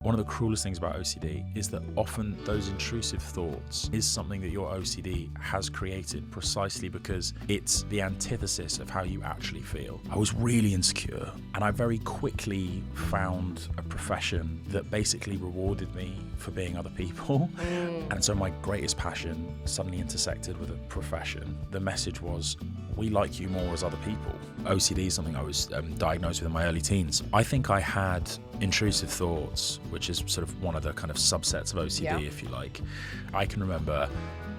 One of the cruelest things about OCD is that often those intrusive thoughts is something that your OCD has created precisely because it's the antithesis of how you actually feel. I was really insecure and I very quickly found a profession that basically rewarded me for being other people. And so my greatest passion suddenly intersected with a profession. The message was, we like you more as other people. OCD is something I was diagnosed with in my early teens. I think I had intrusive thoughts, which is sort of one of the kind of subsets of OCD, if you like. I can remember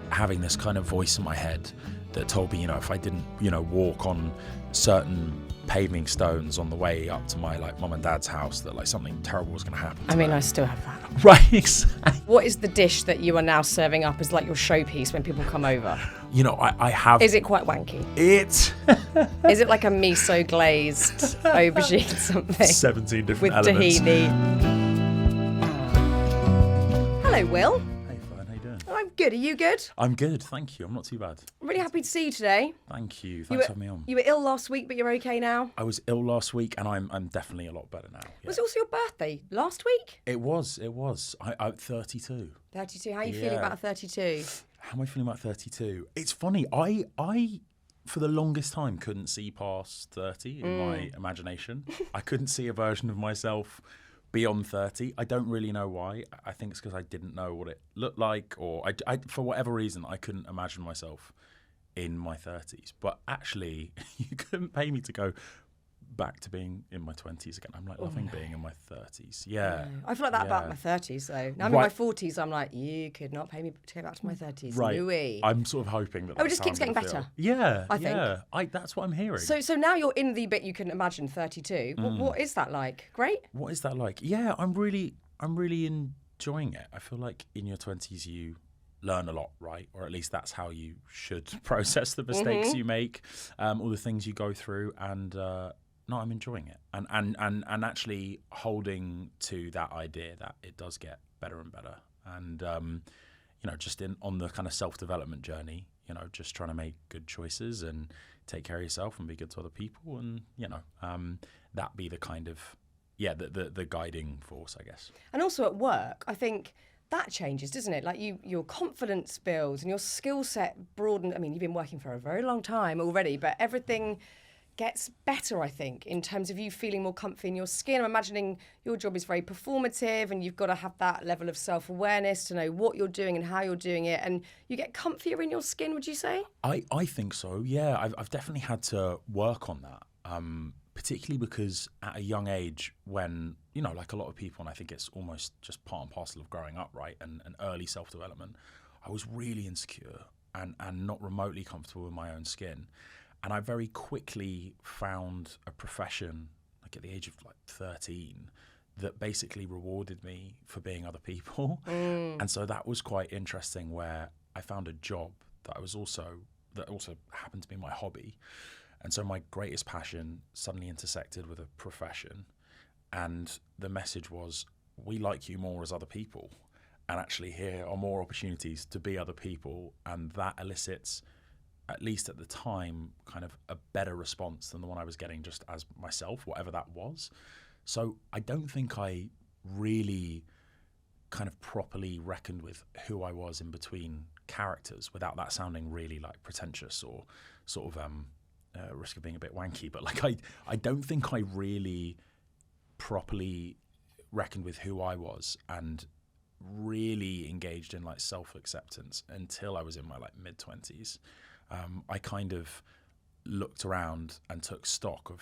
having this kind of voice in my head that told me, if I didn't, walk on certain paving stones on the way up to my mum and dad's house, that something terrible was going to happen. I still have that. Right, exactly. What is the dish that you are now serving up as your showpiece when people come over? I have... Is it quite wanky? Is it like a miso glazed aubergine something? 17 different with elements. tahini. Hello, Will. Hey, Fearne, how you doing? I'm good. Are you good? I'm good, thank you. I'm not too bad. I'm really happy to see you today. Thank you. Thanks for having me on. You were ill last week, but you're okay now? I was ill last week, and I'm definitely a lot better now. Yeah. Was it also your birthday last week? It was. I'm 32. 32. How are you feeling about 32? How am I feeling about 32? It's funny. I for the longest time couldn't see past 30 in my imagination. I couldn't see a version of myself beyond 30. I don't really know why. I think it's because I didn't know what it looked like, or I for whatever reason, I couldn't imagine myself in my 30s. But actually, you couldn't pay me to go back to being in my 20s again. I'm loving being in my 30s. Yeah. I feel like that about my 30s, though. Now I'm in my 40s, I'm like, you could not pay me to go back to my 30s. Right. Louis. I'm sort of hoping that it just keeps getting better. Yeah. I think. Yeah. That's what I'm hearing. So now you're in the bit you can imagine 32. What is that like? Great? What is that like? Yeah, I'm really enjoying it. I feel like in your 20s you learn a lot, right? Or at least that's how you should process the mistakes you make, all the things you go through, and no, I'm enjoying it, and actually holding to that idea that it does get better and better, and just on the kind of self-development journey, just trying to make good choices and take care of yourself and be good to other people, and that be the kind of the guiding force, I guess. And also at work, I think that changes, doesn't it? Your confidence builds and your skill set broadens. I mean, you've been working for a very long time already, but everything gets better, I think, in terms of you feeling more comfy in your skin. I'm imagining your job is very performative and you've got to have that level of self-awareness to know what you're doing and how you're doing it, and you get comfier in your skin, would you say? I think so, yeah. I've definitely had to work on that, particularly because at a young age when, like a lot of people, and I think it's almost just part and parcel of growing up, right, and early self-development, I was really insecure and not remotely comfortable in my own skin. And I very quickly found a profession, at the age of 13, that basically rewarded me for being other people. And so that was quite interesting, where I found a job that also happened to be my hobby. And so my greatest passion suddenly intersected with a profession. And the message was, we like you more as other people. And actually here are more opportunities to be other people. And that elicits, at least at the time, kind of a better response than the one I was getting just as myself, whatever that was. So I don't think I really kind of properly reckoned with who I was in between characters, without that sounding really pretentious or sort of risk of being a bit wanky. But I don't think I really properly reckoned with who I was and really engaged in self-acceptance until I was in my mid-20s. I kind of looked around and took stock of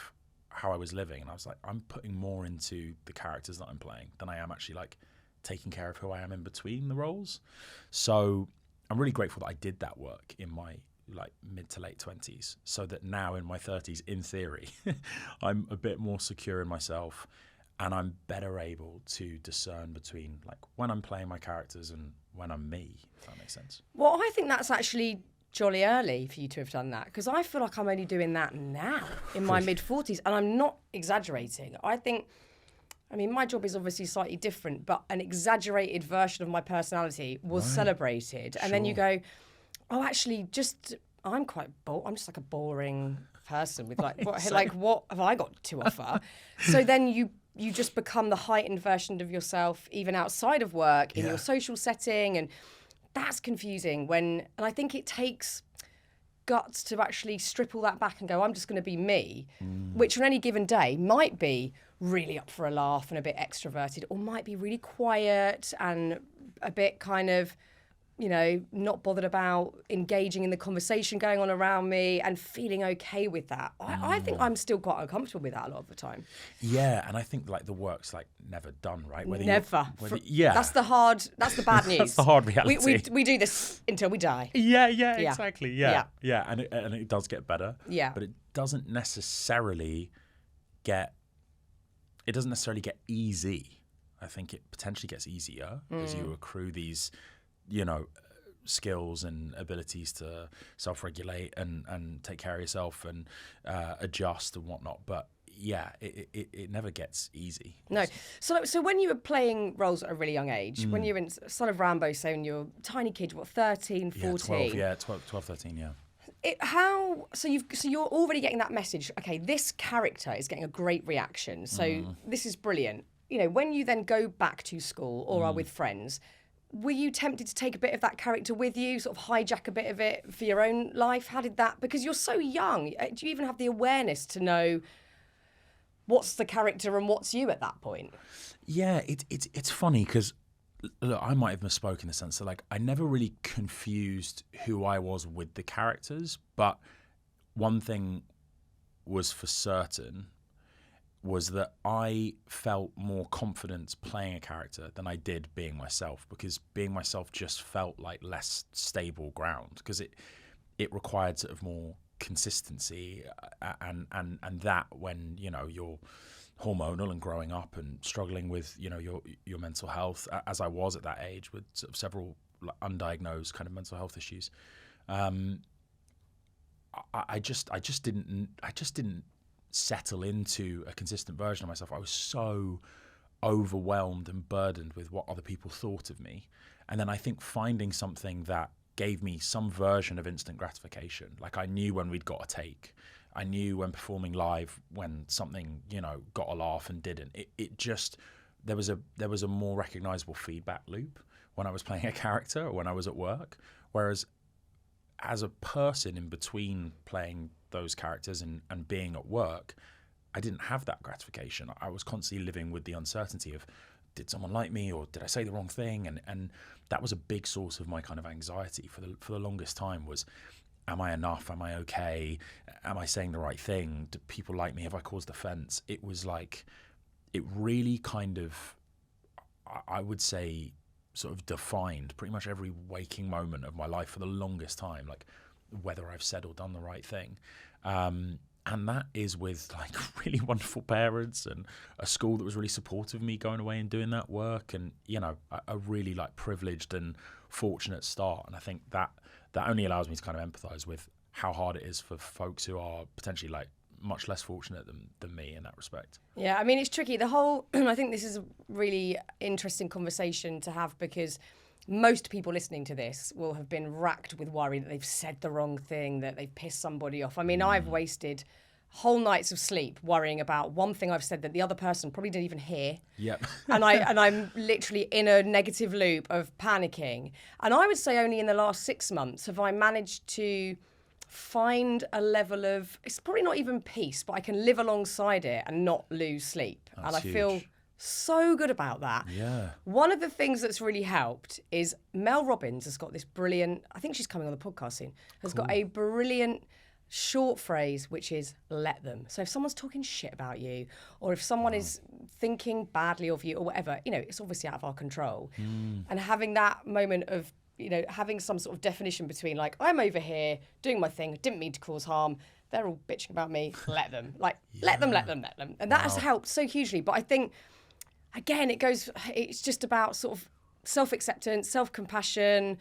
how I was living, and I was like, I'm putting more into the characters that I'm playing than I am actually taking care of who I am in between the roles. So I'm really grateful that I did that work in my mid to late 20s, so that now in my 30s, in theory, I'm a bit more secure in myself, and I'm better able to discern between when I'm playing my characters and when I'm me, if that makes sense. Well, I think that's actually jolly early for you to have done that, because I feel like I'm only doing that now in my mid-40s, and I'm not exaggerating. I mean, my job is obviously slightly different, but an exaggerated version of my personality was celebrated. And then you go, oh, actually, I'm quite bored. I'm just a boring person with what have I got to offer? So then you you just become the heightened version of yourself, even outside of work, in your social setting. And that's confusing and I think it takes guts to actually strip all that back and go, I'm just going to be me, which on any given day might be really up for a laugh and a bit extroverted, or might be really quiet and a bit kind of, not bothered about engaging in the conversation going on around me and feeling okay with that. I think I'm still quite uncomfortable with that a lot of the time. Yeah, and I think like the work's like never done, right? Never. Yeah. That's the bad news. That's the hard reality. We do this until we die. Yeah, exactly. Yeah. And it does get better. Yeah. But it doesn't necessarily get easy. I think it potentially gets easier as you accrue these skills and abilities to self-regulate and take care of yourself and adjust and whatnot. But yeah, it never gets easy. No. So when you were playing roles at a really young age, when you were in Son of Rambo, say when you're a tiny kid, 13, 14? 12, 13, yeah. So you're already getting that message, okay, this character is getting a great reaction, so this is brilliant. When you then go back to school or are with friends, were you tempted to take a bit of that character with you, sort of hijack a bit of it for your own life? How did that, because you're so young, do you even have the awareness to know what's the character and what's you at that point? Yeah, it's funny because, look, I might have misspoken in the sense that like I never really confused who I was with the characters, but one thing was for certain was that I felt more confidence playing a character than I did being myself, because being myself just felt like less stable ground, because it required sort of more consistency and that when you're hormonal and growing up and struggling with your mental health, as I was at that age with sort of several undiagnosed kind of mental health issues. I just didn't settle into a consistent version of myself. I was so overwhelmed and burdened with what other people thought of me. And then I think finding something that gave me some version of instant gratification. Like I knew when we'd got a take. I knew when performing live when something, got a laugh and didn't. It just, there was a more recognizable feedback loop when I was playing a character or when I was at work. Whereas as a person in between playing those characters and being at work, I didn't have that gratification. I was constantly living with the uncertainty of, did someone like me or did I say the wrong thing? And that was a big source of my kind of anxiety for the longest time was, am I enough? Am I okay? Am I saying the right thing? Do people like me? Have I caused offense? It was like, it really kind of, I would say, sort of defined pretty much every waking moment of my life for the longest time, like whether I've said or done the right thing. And that is with like really wonderful parents and a school that was really supportive of me going away and doing that work, and a really like privileged and fortunate start. And I think that only allows me to kind of empathize with how hard it is for folks who are potentially like much less fortunate than me in that respect. Yeah, I mean, it's tricky. I think this is a really interesting conversation to have, because most people listening to this will have been racked with worry that they've said the wrong thing, that they've pissed somebody off. I mean, I've wasted whole nights of sleep worrying about one thing I've said that the other person probably didn't even hear. Yep. and I'm literally in a negative loop of panicking. And I would say only in the last 6 months have I managed to find a level of, it's probably not even peace, but I can live alongside it and not lose sleep. That's and I huge. feel so good about that. Yeah. One of the things that's really helped is Mel Robbins has got this brilliant, I think she's coming on the podcast soon, has got a brilliant short phrase, which is let them. So if someone's talking shit about you, or if someone is thinking badly of you or whatever, it's obviously out of our control. And having that moment of, having some sort of definition between like, I'm over here doing my thing, didn't mean to cause harm, they're all bitching about me, let them. Like, let them. And that has helped so hugely. But I think, again, it's just about sort of self-acceptance, self-compassion,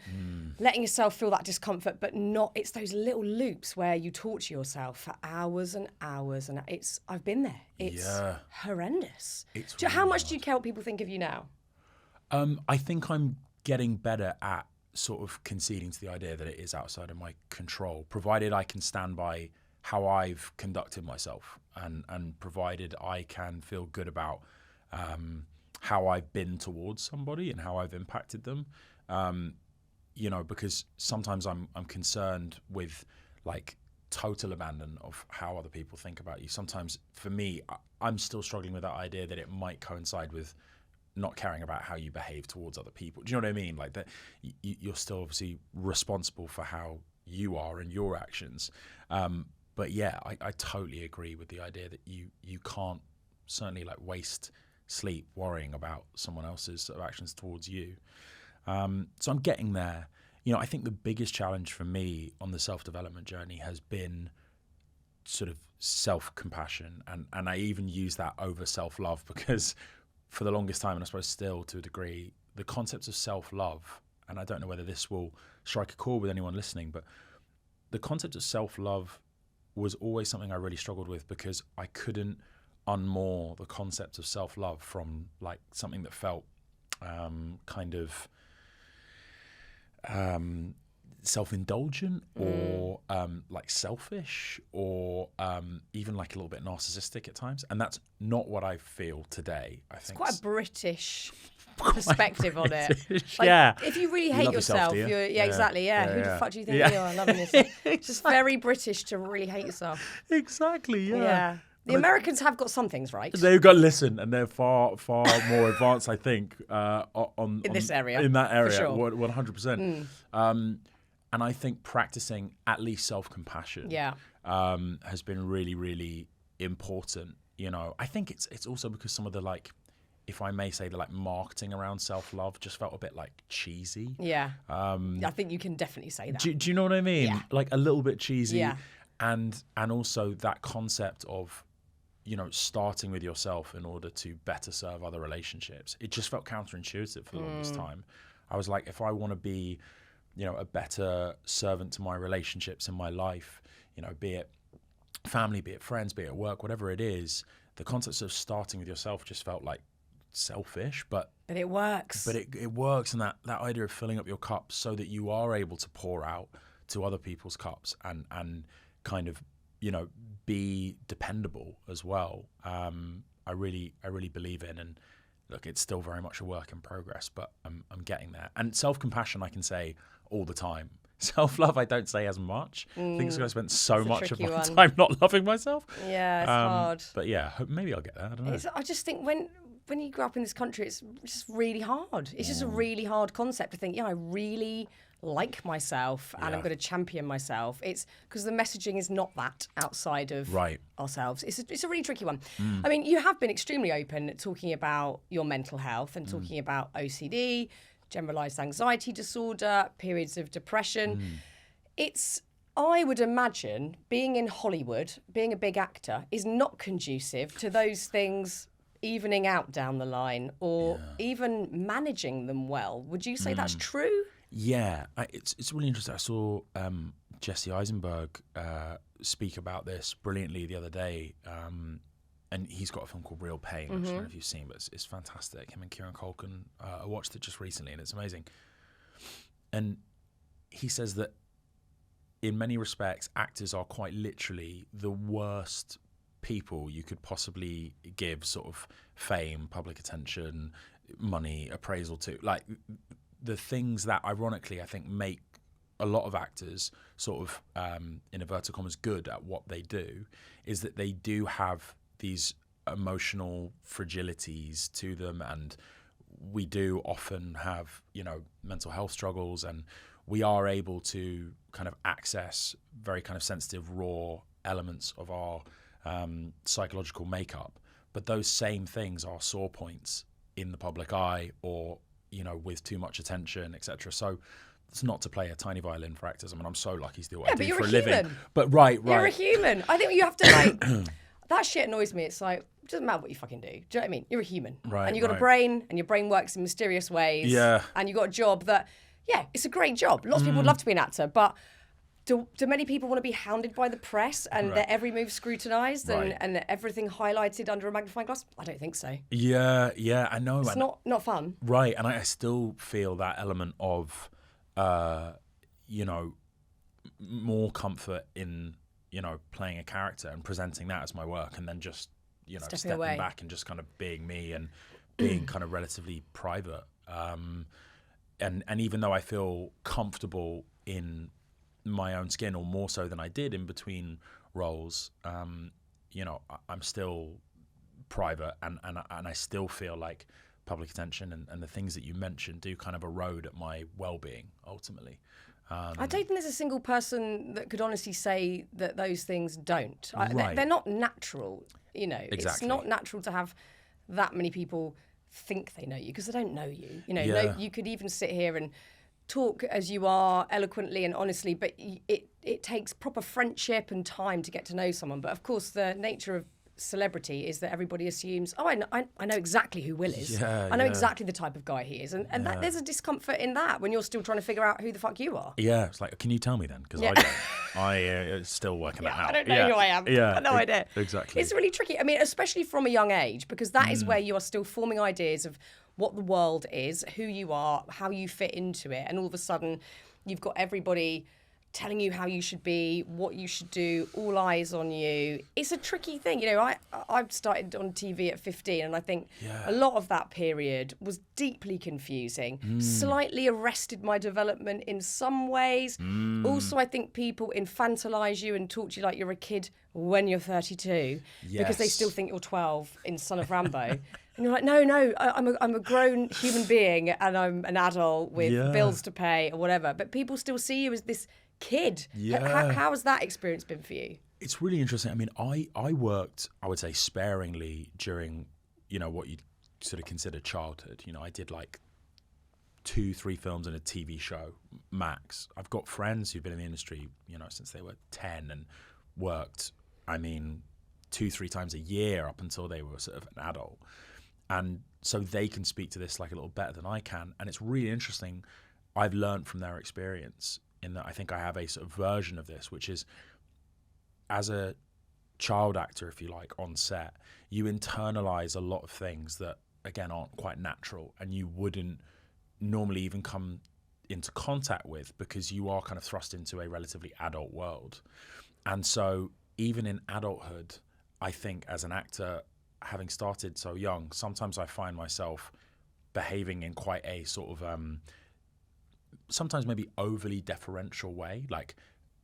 letting yourself feel that discomfort, but not, it's those little loops where you torture yourself for hours and hours. And I've been there. It's horrendous. How much do you care what people think of you now? I think I'm getting better at sort of conceding to the idea that it is outside of my control, provided I can stand by how I've conducted myself and provided I can feel good about how I've been towards somebody and how I've impacted them. Because sometimes I'm concerned with like total abandon of how other people think about you. Sometimes for me, I'm still struggling with that idea that it might coincide with not caring about how you behave towards other people. Do you know what I mean? Like that you're still obviously responsible for how you are and your actions. But yeah, I totally agree with the idea that you can't certainly like waste sleep worrying about someone else's sort of actions towards you. So I'm getting there. I think the biggest challenge for me on the self-development journey has been sort of self-compassion. And I even use that over self-love because for the longest time, and I suppose still to a degree, the concepts of self-love, and I don't know whether this will strike a chord with anyone listening, but the concept of self-love was always something I really struggled with because I couldn't unmoor the concept of self-love from like something that felt kind of self-indulgent or like selfish or even like a little bit narcissistic at times, and that's not what I feel today. I think it's quite a British perspective on it. Like, yeah, if you really hate yourself, you're exactly. Who the fuck do you think you are? Loving yourself. It's just very British to really hate yourself. Exactly. Yeah. The Americans have got some things right. They've got and they're far more advanced, I think, on this area. In that area, for sure. 100%. And I think practicing at least self-compassion has been really, really important. I think it's also because some of the like, if I may say, the like marketing around self-love just felt a bit like cheesy. Yeah. I think you can definitely say that. Do you know what I mean? Yeah. Like a little bit cheesy. Yeah. And also that concept of starting with yourself in order to better serve other relationships. It just felt counterintuitive for the longest time. I was like, if I want to be, a better servant to my relationships in my life, be it family, be it friends, be it work, whatever it is, the concept of starting with yourself just felt like selfish, but it works. But it works, and that idea of filling up your cup so that you are able to pour out to other people's cups and kind of, be dependable as well. I really believe in, and look, it's still very much a work in progress, but I'm getting there. And self-compassion, I can say all the time. Self-love, I don't say as much. I think it's because I spent so much of my time not loving myself. Yeah, it's hard. But yeah, maybe I'll get there. I don't know. I just think when you grow up in this country, it's just really hard. It's just a really hard concept to think, I really like myself and I'm going to champion myself. It's because the messaging is not that outside of ourselves. It's a really tricky one. I mean, you have been extremely open talking about your mental health and talking about OCD, generalized anxiety disorder, periods of depression. I would imagine being in Hollywood, being a big actor, is not conducive to those things evening out down the line or even managing them well. Would you say that's true? Yeah, it's really interesting. I saw Jesse Eisenberg speak about this brilliantly the other day, and he's got a film called Real Pain, which I don't know if you've seen, but it's fantastic. Him and Kieran Culkin, I watched it just recently, and it's amazing. And he says that in many respects, actors are quite literally the worst people you could possibly give sort of fame, public attention, money, appraisal to. Like, the things that ironically I think make a lot of actors sort of in inverted commas good at what they do is that they do have these emotional fragilities to them, and we do often have mental health struggles, and we are able to kind of access very kind of sensitive raw elements of our psychological makeup, but those same things are sore points in the public eye or with too much attention, etc. So it's not to play a tiny violin for actors. I mean, I'm so lucky to do what I do for a living. But right. You're a human. I think you have to like that shit annoys me. It's like, it doesn't matter what you fucking do. Do you know what I mean? You're a human. Right. And you've got a brain, and your brain works in mysterious ways. Yeah. And you've got a job that, it's a great job. Lots of people would love to be an actor, but do many people want to be hounded by the press and their every move scrutinised and everything highlighted under a magnifying glass? I don't think so. Yeah, I know. It's not fun. Right, and I still feel that element of, more comfort in, playing a character and presenting that as my work, and then just, Stepping away. back and just kind of being me and being kind of relatively private. And even though I feel comfortable in my own skin, or more so than I did in between roles, I'm still private, and I still feel like public attention and the things that you mentioned do kind of erode at my well-being ultimately. I don't think there's a single person that could honestly say that those things don't. Right. They're not natural, Exactly. It's not natural to have that many people think they know you, because they don't know you. You could even sit here and talk as you are eloquently and honestly, but it takes proper friendship and time to get to know someone. But of course, the nature of celebrity is that everybody assumes, I know exactly who Will is. I know exactly the type of guy he is. And that, there's a discomfort in that when you're still trying to figure out who the fuck you are. Yeah, it's like, can you tell me then? Because I don't. I still working that out. I don't know who I am. Yeah, I've got no idea. Exactly. It's really tricky. I mean, especially from a young age, because that is where you are still forming ideas of what the world is, who you are, how you fit into it. And all of a sudden, you've got everybody telling you how you should be, what you should do, all eyes on you. It's a tricky thing. I've started on TV at 15, and I think a lot of that period was deeply confusing, slightly arrested my development in some ways. Also, I think people infantilise you and talk to you like you're a kid when you're 32, because they still think you're 12 in Son of Rambo. And you're like, no, I'm a grown human being, and I'm an adult with bills to pay or whatever. But people still see you as this kid. How has that experience been for you? It's really interesting. I mean, I worked, I would say, sparingly during, what you'd sort of consider childhood. I did like 2-3 films and a TV show, max. I've got friends who've been in the industry, since they were 10 and worked, 2-3 times a year up until they were sort of an adult. And so they can speak to this like a little better than I can. And it's really interesting. I've learned from their experience, in that I think I have a sort of version of this, which is, as a child actor, if you like, on set, you internalize a lot of things that, again, aren't quite natural and you wouldn't normally even come into contact with, because you are kind of thrust into a relatively adult world. And so even in adulthood, I think as an actor, having started so young, sometimes I find myself behaving in quite a sort of sometimes maybe overly deferential way, like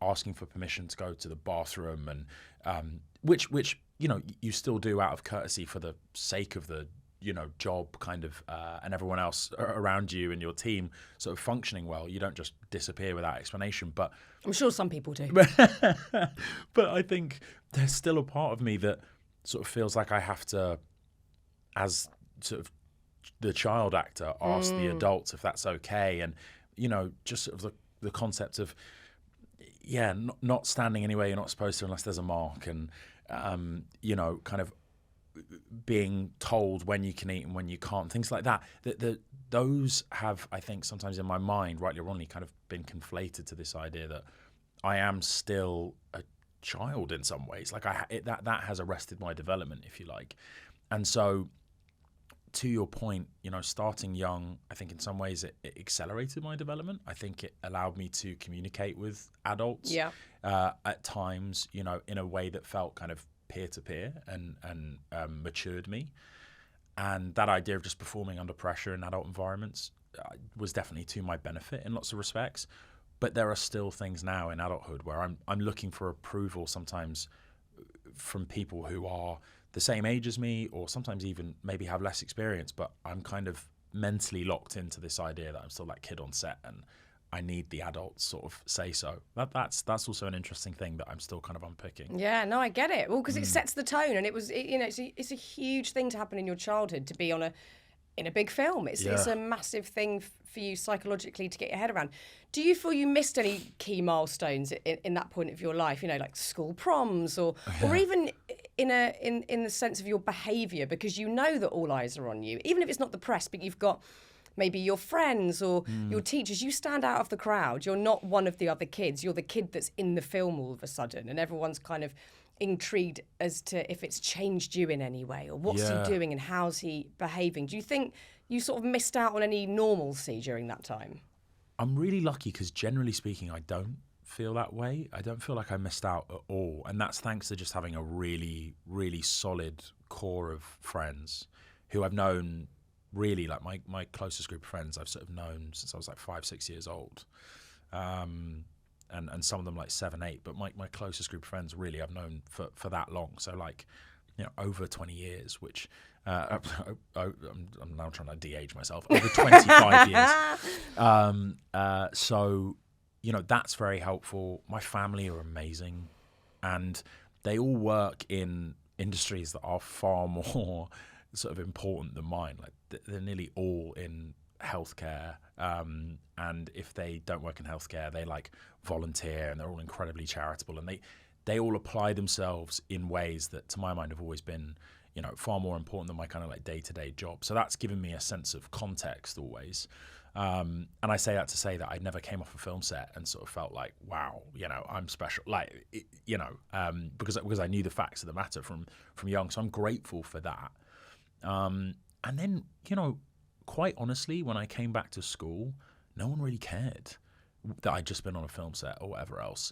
asking for permission to go to the bathroom, and which you still do out of courtesy for the sake of the job kind of, and everyone else around you and your team sort of functioning well. You don't just disappear without explanation. But I'm sure some people do. But I think there's still a part of me that sort of feels like I have to, as sort of the child actor, ask the adults if that's okay, and just sort of the concept of not standing anywhere you're not supposed to unless there's a mark, and kind of being told when you can eat and when you can't, things like that. Those have, I think, sometimes in my mind, rightly or wrongly, kind of been conflated to this idea that I am still a child in some ways. Like that has arrested my development, if you like. And so, to your point, starting young, I think in some ways it accelerated my development. I think it allowed me to communicate with adults at times, in a way that felt kind of peer-to-peer and matured me. And that idea of just performing under pressure in adult environments was definitely to my benefit in lots of respects. But there are still things now in adulthood where I'm looking for approval sometimes from people who are the same age as me, or sometimes even maybe have less experience, but I'm kind of mentally locked into this idea that I'm still that kid on set and I need the adults sort of say so. That's also an interesting thing that I'm still kind of unpicking. Yeah, no, I get it. Well, because it sets the tone, and it's a huge thing to happen in your childhood, to be in a big film. It's a massive thing for you psychologically to get your head around. Do you feel you missed any key milestones in that point of your life? Like school proms, or even in the sense of your behaviour, because that all eyes are on you, even if it's not the press, but you've got maybe your friends or your teachers. You stand out of the crowd. You're not one of the other kids. You're the kid that's in the film all of a sudden, and everyone's kind of intrigued as to if it's changed you in any way, or what's he doing and how's he behaving. Do you think you sort of missed out on any normalcy during that time? I'm really lucky because generally speaking, I don't. feel that way. I don't feel like I missed out at all. And that's thanks to just having a really, really solid core of friends who I've known really, like my closest group of friends I've sort of known since I was like 5-6 years old. And some of them like 7, 8, but my closest group of friends really I've known for that long. So like, over 20 years, which I'm now trying to de-age myself, over 25 years. So, that's very helpful. My family are amazing, and they all work in industries that are far more sort of important than mine. Like they're nearly all in healthcare, and if they don't work in healthcare, they like volunteer, and they're all incredibly charitable, and they all apply themselves in ways that to my mind have always been far more important than my kind of like day-to-day job. So that's given me a sense of context always, and I say that to say that I never came off a film set and sort of felt like, wow, I'm special, like because I knew the facts of the matter from young. So I'm grateful for that. And then quite honestly, when I came back to school, no one really cared that I'd just been on a film set or whatever else.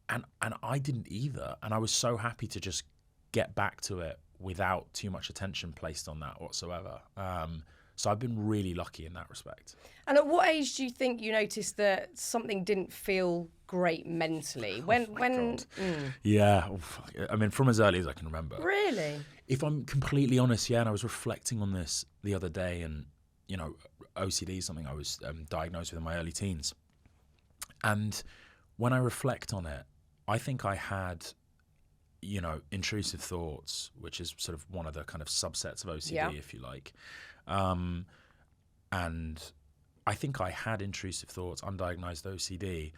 And I didn't either. And I was so happy to just get back to it without too much attention placed on that whatsoever. So I've been really lucky in that respect. And at what age do you think you noticed that something didn't feel great mentally? When? Yeah. I mean, from as early as I can remember. Really? If I'm completely honest, yeah, and I was reflecting on this the other day, and, OCD is something I was diagnosed with in my early teens. And when I reflect on it, I think I had, intrusive thoughts, which is sort of one of the kind of subsets of OCD, if you like. And I think I had intrusive thoughts, undiagnosed OCD,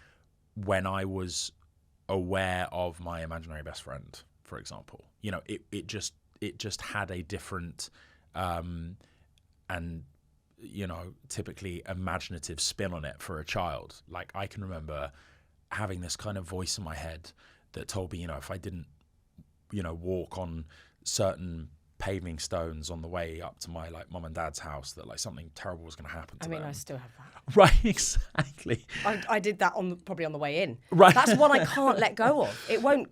when I was aware of my imaginary best friend, for example. It just had a different and typically imaginative spin on it for a child. Like I can remember having this kind of voice in my head that told me, if I didn't, walk on certain paving stones on the way up to my like mum and dad's house, that like something terrible was going to happen to them. I still have that. Right, exactly. I did that probably on the way in. Right. That's one I can't let go of. It won't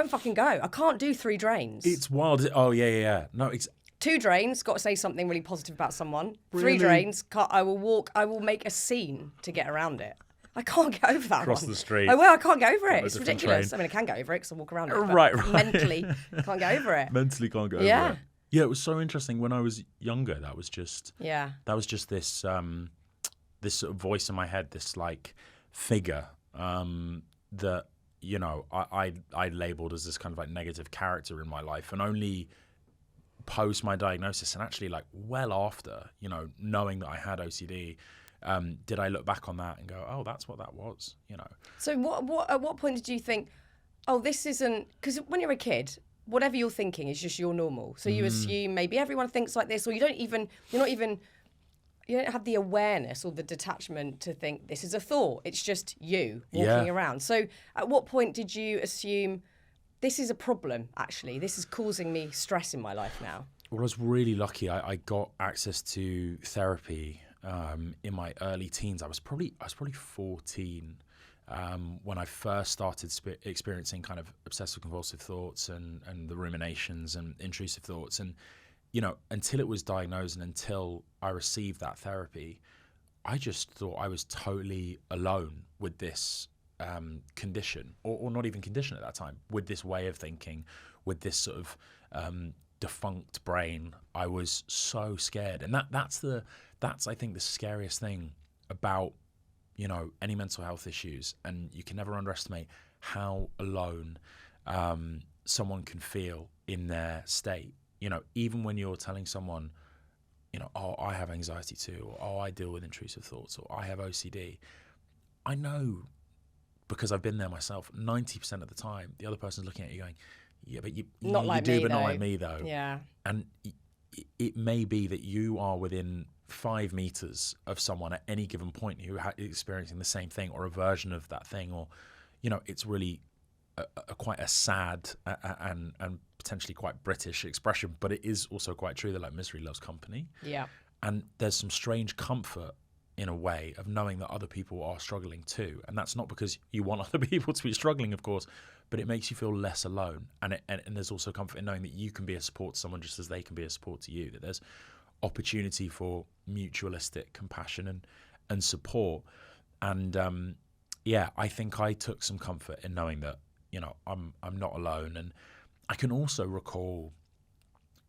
fucking go. I can't do 3 drains. It's wild. Oh yeah. No, 2 drains, got to say something really positive about someone. Really? 3 drains, I will make a scene to get around it. I can't get over that Cross one. the street. I can't get over it. It's different ridiculous. train. I mean, I can get over it because I walk around it. Right. Mentally, can't get over it. Mentally can't get over it. Yeah, it was so interesting. When I was younger, that was just this this sort of voice in my head, this like figure that I labelled as this kind of like negative character in my life, and only post my diagnosis, and actually like well after, knowing that I had OCD, did I look back on that and go, oh, that's what that was, So at what point did you think, oh, this isn't, because when you're a kid, whatever you're thinking is just your normal. So you assume maybe everyone thinks like this, or you don't have the awareness or the detachment to think this is a thought. It's just you walking around. So at what point did you assume this is a problem, actually? This is causing me stress in my life now. Well, I was really lucky. I got access to therapy in my early teens. I was probably 14 when I first started experiencing kind of obsessive compulsive thoughts and the ruminations and intrusive thoughts. And, until it was diagnosed and until I received that therapy, I just thought I was totally alone with this condition, or not even condition at that time, with this way of thinking, with this sort of defunct brain. I was so scared. And that's I think the scariest thing about, any mental health issues. And you can never underestimate how alone someone can feel in their state. Even when you're telling someone, oh, I have anxiety too, or oh, I deal with intrusive thoughts, or I have OCD. I know, because I've been there myself, 90% of the time, the other person's looking at you going, yeah, but you do, but not like me though. Yeah. And it may be that you are within 5 meters of someone at any given point who is experiencing the same thing or a version of that thing, or, it's really quite a sad and potentially quite British expression, but it is also quite true that like misery loves company. Yeah. And there's some strange comfort in a way of knowing that other people are struggling too. And that's not because you want other people to be struggling, of course, but it makes you feel less alone. And there's also comfort in knowing that you can be a support to someone just as they can be a support to you, that there's opportunity for mutualistic compassion and support. And I think I took some comfort in knowing that, I'm not alone. And I can also recall,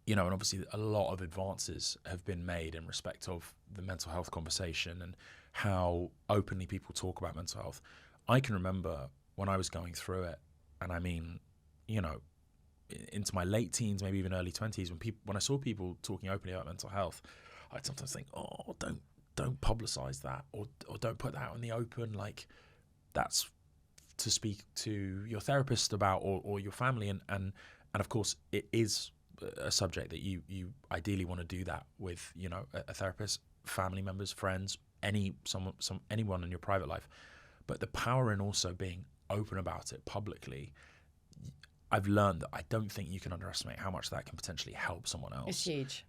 and obviously a lot of advances have been made in respect of the mental health conversation and how openly people talk about mental health. I can remember when I was going through it, and I mean, into my late teens, maybe even early 20s, when I saw people talking openly about mental health, I'd sometimes think, oh, don't publicize that, or don't put that out in the open. Like, that's to speak to your therapist about, or your family, and of course it is a subject that you ideally want to do that with, a therapist, family members, friends, anyone in your private life. But the power in also being open about it publicly, I've learned that I don't think you can underestimate how much that can potentially help someone else. It's huge.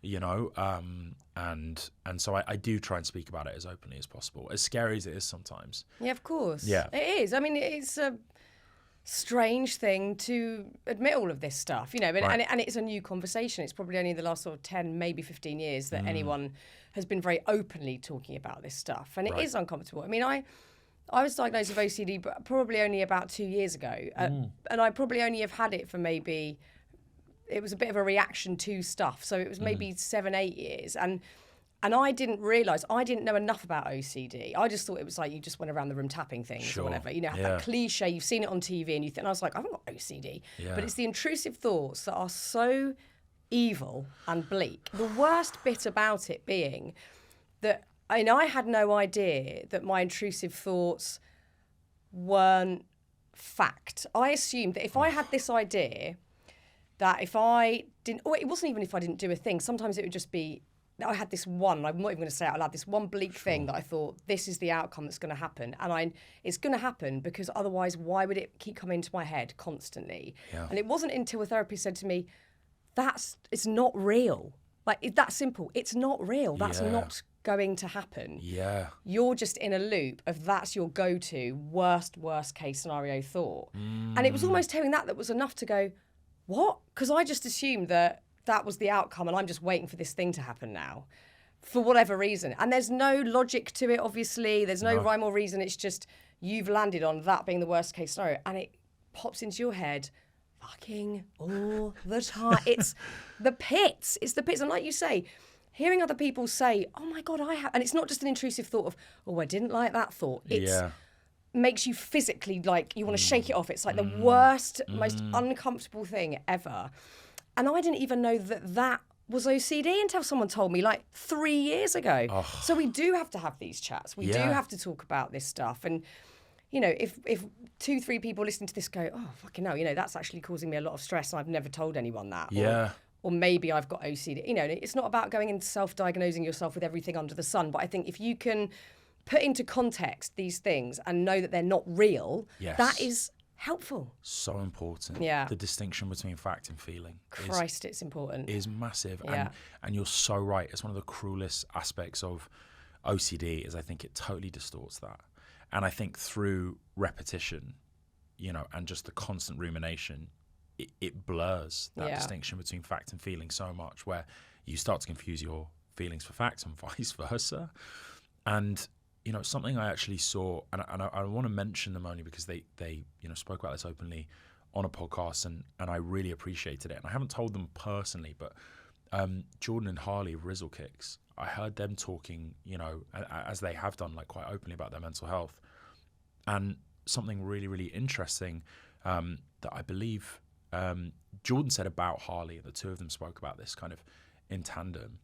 And so I do try and speak about it as openly as possible, as scary as it is sometimes. Yeah, of course. Yeah. It is. I mean, it's a strange thing to admit all of this stuff, Right. and it's a new conversation. It's probably only the last sort of 10, maybe 15 years that anyone has been very openly talking about this stuff. And it is uncomfortable. I mean, I was diagnosed with OCD probably only about 2 years ago. And I probably only have had it for maybe, it was a bit of a reaction to stuff. So it was maybe 7, 8 years. And I didn't realise, I didn't know enough about OCD. I just thought it was like you just went around the room tapping things or whatever. That cliche, you've seen it on TV and you think, and I was like, I haven't got OCD. Yeah. But it's the intrusive thoughts that are so evil and bleak. The worst bit about it being that, I had no idea that my intrusive thoughts weren't fact. I assumed that if I had this idea that if I didn't, or it wasn't even if I didn't do a thing, sometimes it would just be, I had this one, I'm not even going to say it out loud, this one bleak thing that I thought, this is the outcome that's going to happen. And it's going to happen because otherwise, why would it keep coming into my head constantly? Yeah. And it wasn't until a therapist said to me, it's not real. Like, it's that simple. It's not real. That's not going to happen. Yeah. You're just in a loop of that's your go-to worst case scenario thought. And it was almost hearing that was enough to go, what? Because I just assumed that was the outcome and I'm just waiting for this thing to happen now for whatever reason. And there's no logic to it, obviously. There's no rhyme or reason. It's just you've landed on that being the worst case scenario and it pops into your head fucking all the time. It's the pits. It's the pits. And like you say, hearing other people say, oh my God, I have, and it's not just an intrusive thought of, oh, I didn't like that thought. It's makes you physically, like, you want to shake it off. It's like the worst, most uncomfortable thing ever. And I didn't even know that was OCD until someone told me, like, 3 years ago. Oh. So we do have to have these chats. We do have to talk about this stuff. And, if 2-3 people listening to this go, oh, fucking hell, that's actually causing me a lot of stress and I've never told anyone that. Yeah. Or maybe I've got OCD. It's not about going into self-diagnosing yourself with everything under the sun. But I think if you can put into context these things and know that they're not real, that is helpful. So important. Yeah. The distinction between fact and feeling. It's important. Is massive. Yeah. And you're so right. It's one of the cruelest aspects of OCD is I think it totally distorts that. And I think through repetition, and just the constant rumination, it blurs that distinction between fact and feeling so much where you start to confuse your feelings for facts and vice versa. And, something I actually saw, and I want to mention them only because they spoke about this openly on a podcast and I really appreciated it. And I haven't told them personally, but Jordan and Harley of Rizzle Kicks, I heard them talking, as they have done, like, quite openly about their mental health. And something really, really interesting that I believe Jordan said about Harley, and the two of them spoke about this kind of in tandem.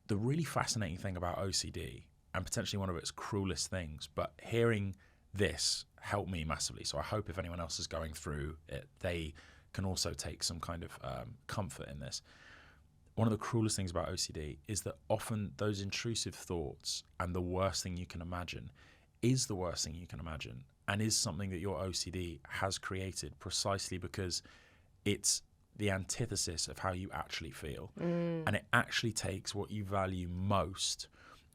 The really fascinating thing about OCD, and potentially one of its cruelest things, but hearing this helped me massively. So I hope if anyone else is going through it, they can also take some kind of comfort in this. One of the cruelest things about OCD is that often those intrusive thoughts and the worst thing you can imagine is the worst thing you can imagine and is something that your OCD has created precisely because it's the antithesis of how you actually feel. And it actually takes what you value most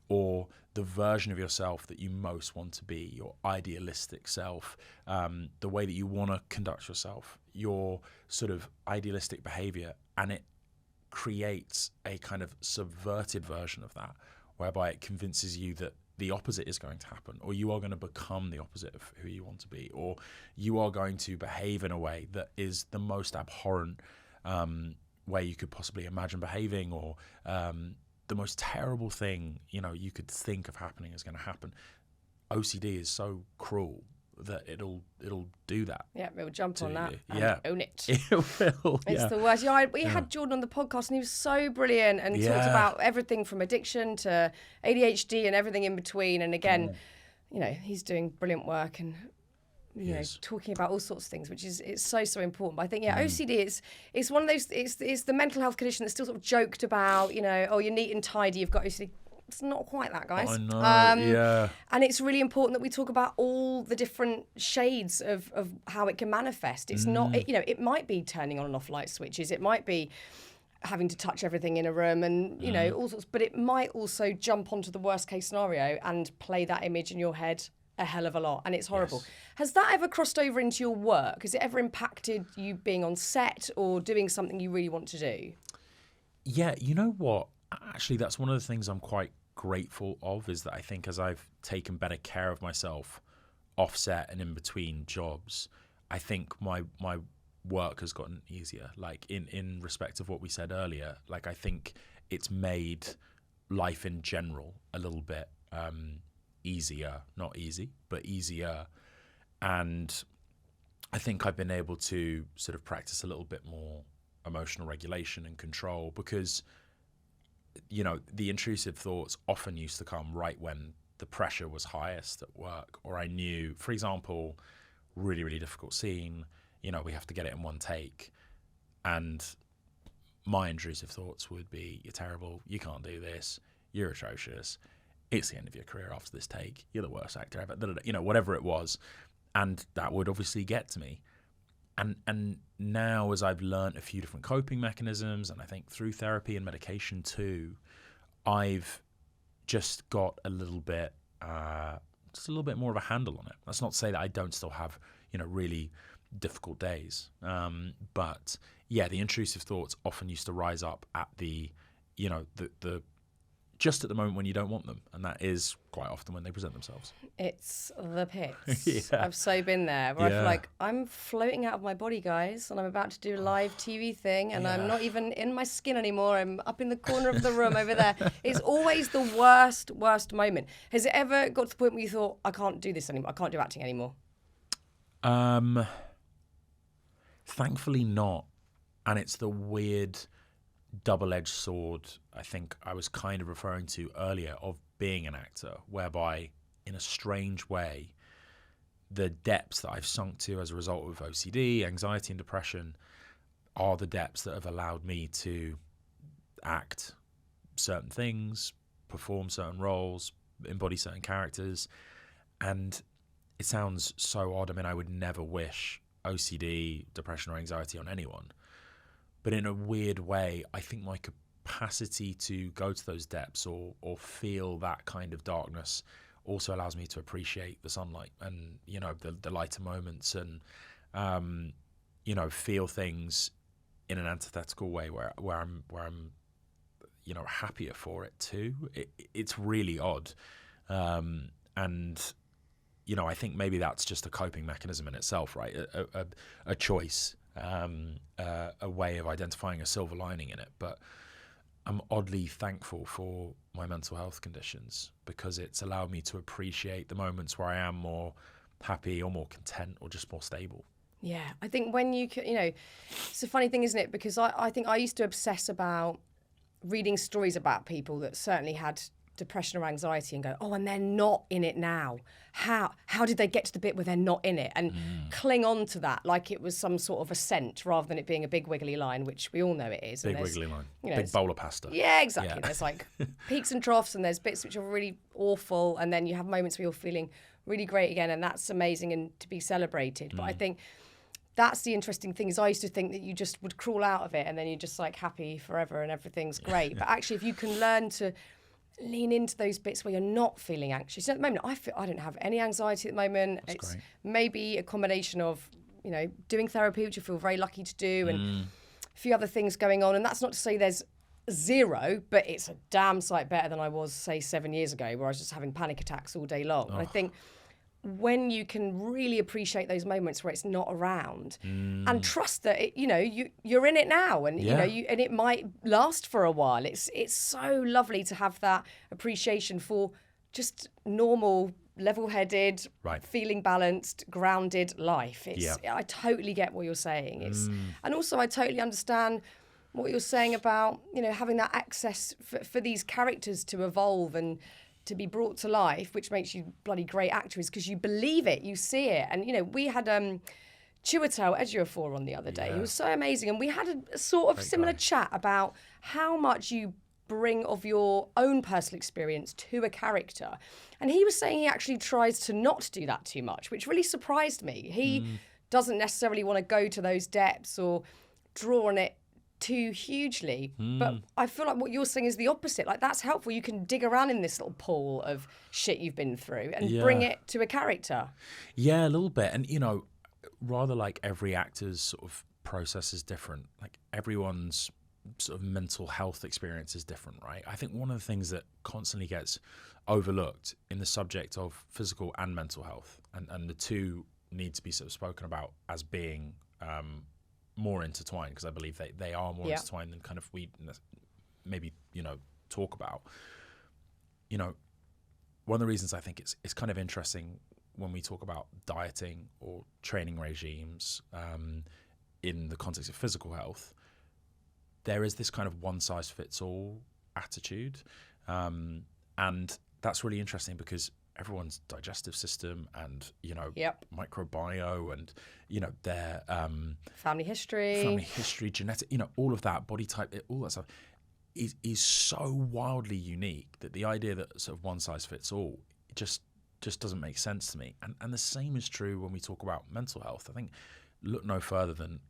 or the version of yourself that you most want to be, your idealistic self, the way that you want to conduct yourself, your sort of idealistic behavior, and it creates a kind of subverted version of that, whereby it convinces you that the opposite is going to happen, or you are going to become the opposite of who you want to be, or you are going to behave in a way that is the most abhorrent way you could possibly imagine behaving, or the most terrible thing you could think of happening is going to happen. OCD is so cruel that it'll do that. Yeah, it'll jump on that and yeah. own it. It will. It's the worst. Yeah, we had Jordan on the podcast, and he was so brilliant and talked about everything from addiction to ADHD and everything in between. And again, he's doing brilliant work and talking about all sorts of things, which is it's so important. But I think OCD it's one of those. It's the mental health condition that's still sort of joked about. Oh, you're neat and tidy, you've got OCD. It's not quite that, guys. I know, And it's really important that we talk about all the different shades of how it can manifest. It's not, it might be turning on and off light switches. It might be having to touch everything in a room and, all sorts. But it might also jump onto the worst case scenario and play that image in your head a hell of a lot. And it's horrible. Yes. Has that ever crossed over into your work? Has it ever impacted you being on set or doing something you really want to do? Yeah, you know what? Actually, that's one of the things I'm quite grateful of, is that I think as I've taken better care of myself offset and in between jobs, I think my work has gotten easier. Like in respect of what we said earlier, like I think it's made life in general a little bit easier, not easy, but easier. And I think I've been able to sort of practice a little bit more emotional regulation and control, because the intrusive thoughts often used to come right when the pressure was highest at work, or I knew, for example, really, really difficult scene, we have to get it in one take. And my intrusive thoughts would be, you're terrible, you can't do this, you're atrocious, it's the end of your career after this take, you're the worst actor ever, whatever it was. And that would obviously get to me. And now, as I've learned a few different coping mechanisms, and I think through therapy and medication too, I've just got a little bit more of a handle on it. That's not to say that I don't still have, really difficult days. But yeah, the intrusive thoughts often used to rise up at the just at the moment when you don't want them, and that is quite often when they present themselves. It's the pits. I've so been there, where I feel like I'm floating out of my body, guys, and I'm about to do a live TV thing, and I'm not even in my skin anymore. I'm up in the corner of the room over there. It's always the worst moment. Has it ever got to the point where you thought, I can't do this anymore, I can't do acting anymore? Thankfully not. And it's the weird double-edged sword I think I was kind of referring to earlier of being an actor, whereby in a strange way the depths that I've sunk to as a result of OCD, anxiety and depression are the depths that have allowed me to act certain things, perform certain roles, embody certain characters. And it sounds so odd. I mean, I would never wish OCD, depression or anxiety on anyone. But in a weird way, I think my capacity to go to those depths or feel that kind of darkness also allows me to appreciate the sunlight and, the lighter moments and, feel things in an antithetical way where I'm happier for it too. It's really odd. And, I think maybe that's just a coping mechanism in itself, right? A choice. A way of identifying a silver lining in it. But I'm oddly thankful for my mental health conditions, because it's allowed me to appreciate the moments where I am more happy or more content or just more stable. Yeah, I think when it's a funny thing, isn't it? Because I think I used to obsess about reading stories about people that certainly had depression or anxiety and go, oh, and they're not in it now. How did they get to the bit where they're not in it? And cling on to that like it was some sort of ascent rather than it being a big wiggly line, which we all know it is. Big wiggly line. Big bowl of pasta. Yeah, exactly. Yeah. There's like peaks and troughs, and there's bits which are really awful, and then you have moments where you're feeling really great again, and that's amazing and to be celebrated. But I think that's the interesting thing, is I used to think that you just would crawl out of it and then you're just like happy forever and everything's great. But actually, if you can learn to lean into those bits where you're not feeling anxious. At the moment, I don't have any anxiety at the moment. That's great. Maybe a combination of, doing therapy, which I feel very lucky to do, and a few other things going on. And that's not to say there's zero, but it's a damn sight better than I was, say, 7 years ago, where I was just having panic attacks all day long. And I think when you can really appreciate those moments where it's not around and trust that you're in it now, and and it might last for a while. It's so lovely to have that appreciation for just normal, level-headed, feeling balanced, grounded life. I totally get what you're saying. And also I totally understand what you're saying about having that access for these characters to evolve and to be brought to life, which makes you bloody great actors because you believe it, you see it. And, we had Chiwetel Ejiofor on the other day. He was so amazing. And we had a sort of similar chat about how much you bring of your own personal experience to a character. And he was saying he actually tries to not do that too much, which really surprised me. He doesn't necessarily want to go to those depths or draw on it too hugely, but I feel like what you're saying is the opposite. Like, that's helpful. You can dig around in this little pool of shit you've been through and bring it to a character. Yeah, a little bit. And rather like every actor's sort of process is different. Like, everyone's sort of mental health experience is different, right? I think one of the things that constantly gets overlooked in the subject of physical and mental health, and the two need to be sort of spoken about as being more intertwined, because I believe they are more intertwined than kind of we maybe talk about. One of the reasons I think it's kind of interesting when we talk about dieting or training regimes in the context of physical health, there is this kind of one size fits all attitude, and that's really interesting because everyone's digestive system and microbiome and their family history, genetic, all of that, body type, all that stuff is so wildly unique that the idea that sort of one size fits all just doesn't make sense to me. And the same is true when we talk about mental health. I think look no further than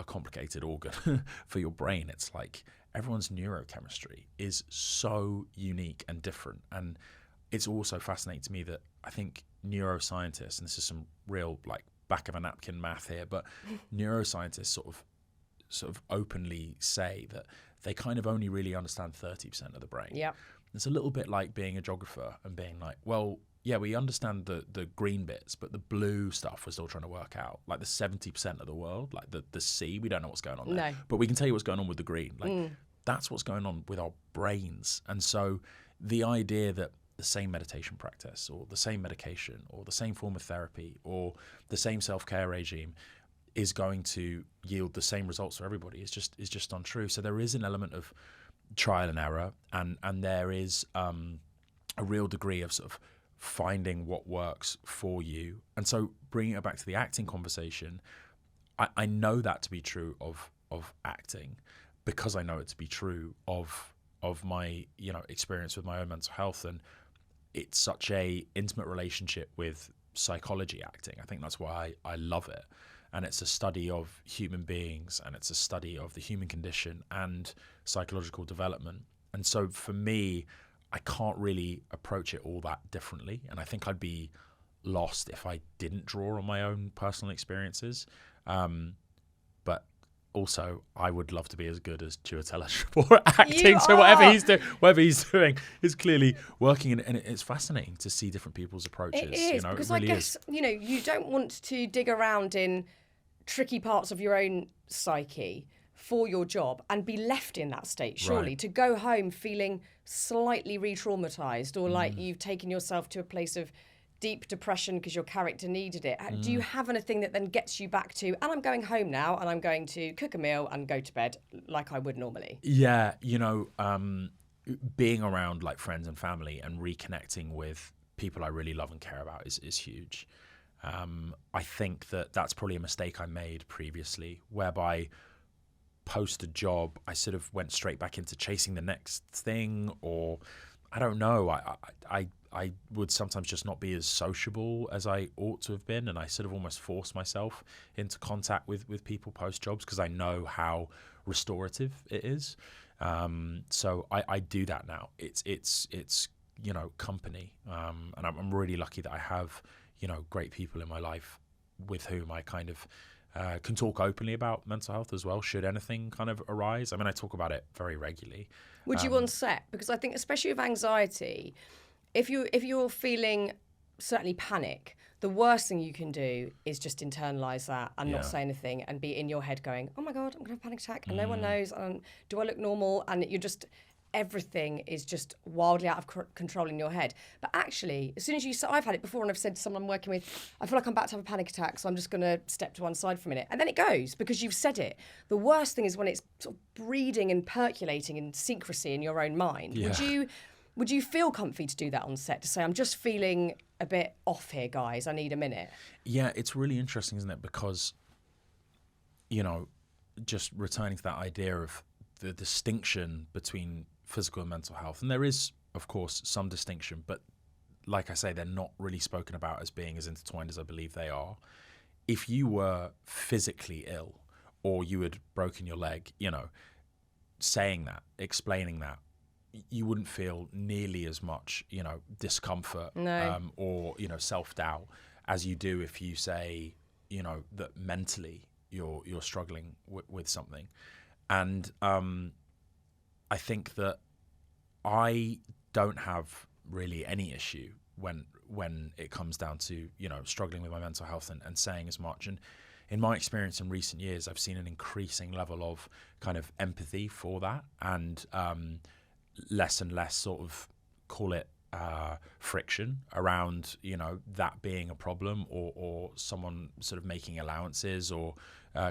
a complicated organ for your brain. It's like everyone's neurochemistry is so unique and different. And it's also fascinating to me that I think neuroscientists, and this is some real like back of a napkin math here, but neuroscientists sort of openly say that they kind of only really understand 30% of the brain. Yeah. It's a little bit like being a geographer and being like, well, yeah, we understand the green bits, but the blue stuff we're still trying to work out. Like the 70% of the world, like the sea, we don't know what's going on there. No. But we can tell you what's going on with the green. Like that's what's going on with our brains. And so the idea that the same meditation practice or the same medication or the same form of therapy or the same self-care regime is going to yield the same results for everybody is just untrue. So there is an element of trial and error, and there is a real degree of sort of finding what works for you. And so bringing it back to the acting conversation, I know that to be true of acting because I know it to be true of my experience with my own mental health. And it's such a intimate relationship with psychology acting. I think that's why I love it. And it's a study of human beings, and it's a study of the human condition and psychological development. And so for me, I can't really approach it all that differently. And I think I'd be lost if I didn't draw on my own personal experiences. But also, I would love to be as good as Chiwetel Ejiofor acting. So whatever he's doing is clearly working, and it's fascinating to see different people's approaches. It is, because really I guess you don't want to dig around in tricky parts of your own psyche for your job and be left in that state, surely. Right. To go home feeling slightly re-traumatized or like you've taken yourself to a place of deep depression because your character needed it. Do you have anything that then gets you back to, and I'm going home now and I'm going to cook a meal and go to bed like I would normally? Yeah, being around like friends and family and reconnecting with people I really love and care about is huge. I think that's probably a mistake I made previously, whereby post a job, I sort of went straight back into chasing the next thing, or I don't know. I would sometimes just not be as sociable as I ought to have been, and I sort of almost forced myself into contact with people post jobs because I know how restorative it is. So I do that now. It's company, and I'm really lucky that I have great people in my life with whom I kind of can talk openly about mental health as well, should anything kind of arise. I mean, I talk about it very regularly. Would you on set? Because I think, especially with anxiety, if you're feeling certainly panic, the worst thing you can do is just internalize that and not say anything and be in your head going, oh my God, I'm going to have a panic attack and no one knows. Do I look normal? And everything is just wildly out of control in your head. But actually, as soon as I've had it before, and I've said to someone I'm working with, I feel like I'm about to have a panic attack, so I'm just going to step to one side for a minute. And then it goes, because you've said it. The worst thing is when it's sort of breeding and percolating in secrecy in your own mind. Yeah. Would you feel comfy to do that on set, to say, I'm just feeling a bit off here, guys, I need a minute? Yeah, it's really interesting, isn't it? Because, just returning to that idea of the distinction between physical and mental health. And there is, of course, some distinction, but like I say, they're not really spoken about as being as intertwined as I believe they are. If you were physically ill or you had broken your leg, saying that, explaining that, you wouldn't feel nearly as much, discomfort or, self-doubt as you do if you say, that mentally you're struggling with something. And I think that I don't have really any issue when it comes down to, struggling with my mental health and saying as much. And in my experience in recent years, I've seen an increasing level of kind of empathy for that, and less and less sort of, call it friction around, that being a problem, or someone sort of making allowances or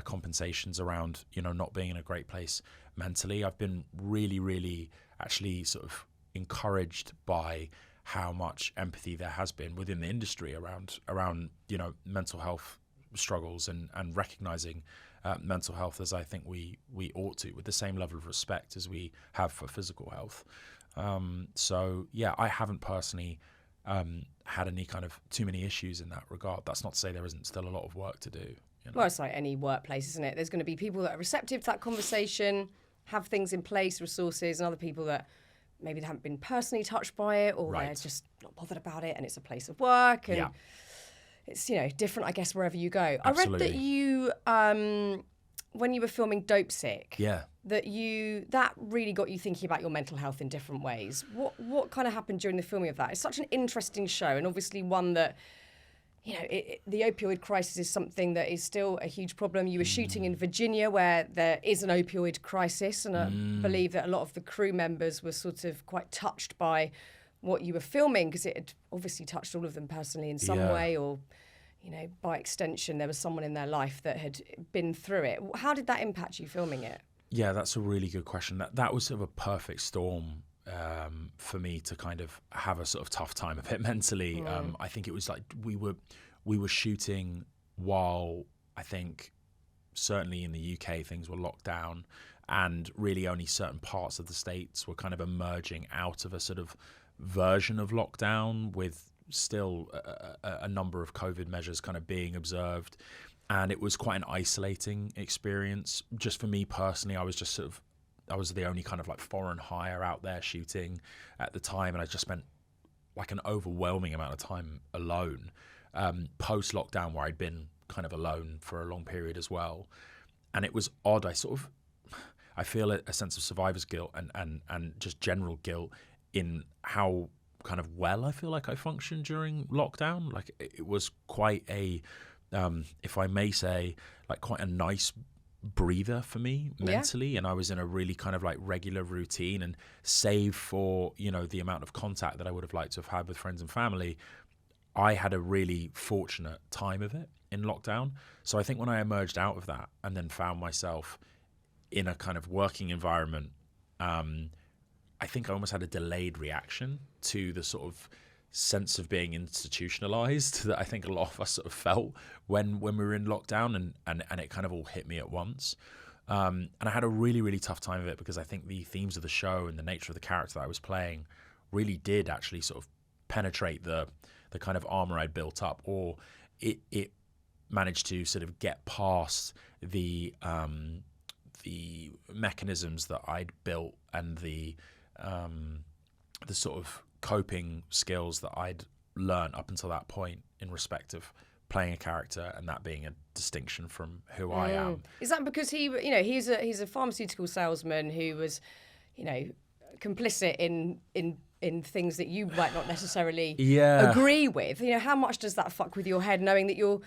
compensations around, not being in a great place mentally. I've been really, really actually sort of encouraged by how much empathy there has been within the industry around mental health struggles, and recognizing mental health as I think we ought to, with the same level of respect as we have for physical health. So yeah, I haven't personally had any kind of too many issues in that regard. That's not to say there isn't still a lot of work to do. Well, it's like any workplace, isn't it? There's going to be people that are receptive to that conversation, have things in place, resources, and other people that maybe they haven't been personally touched by it, or they're just not bothered about it, and it's a place of work, and it's different, I guess, wherever you go. Absolutely. I read that you when you were filming Dopesick, that really got you thinking about your mental health in different ways. What kind of happened during the filming of that? It's such an interesting show, and obviously one that, the opioid crisis is something that is still a huge problem. You were shooting in Virginia, where there is an opioid crisis, and I believe that a lot of the crew members were sort of quite touched by what you were filming, because it had obviously touched all of them personally in some way, or by extension there was someone in their life that had been through it. How did that impact you filming it? Yeah, that's a really good question. That was sort of a perfect storm for me to kind of have a sort of tough time of it mentally. I think it was like we were shooting while, I think, certainly in the UK things were locked down, and really only certain parts of the States were kind of emerging out of a sort of version of lockdown, with still a number of COVID measures kind of being observed. And it was quite an isolating experience. Just for me personally, I was the only kind of like foreign hire out there shooting at the time, and I just spent like an overwhelming amount of time alone, post lockdown, where I'd been kind of alone for a long period as well. And it was odd. I feel a sense of survivor's guilt and just general guilt in how kind of well I feel like I functioned during lockdown. Like it was quite a, if I may say, like quite a nice breather for me mentally. And I was in a really kind of like regular routine, and save for, the amount of contact that I would have liked to have had with friends and family, I had a really fortunate time of it in lockdown. So I think when I emerged out of that and then found myself in a kind of working environment, I think I almost had a delayed reaction to the sort of sense of being institutionalized that I think a lot of us sort of felt when we were in lockdown, and it kind of all hit me at once. And I had a really, really tough time of it, because I think the themes of the show and the nature of the character that I was playing really did actually sort of penetrate the kind of armor I'd built up, or it managed to sort of get past the mechanisms that I'd built and the sort of coping skills that I'd learned up until that point in respect of playing a character, and that being a distinction from who I am. Is that because he's a pharmaceutical salesman who was, complicit in things that you might not necessarily agree with? How much does that fuck with your head, knowing that you're,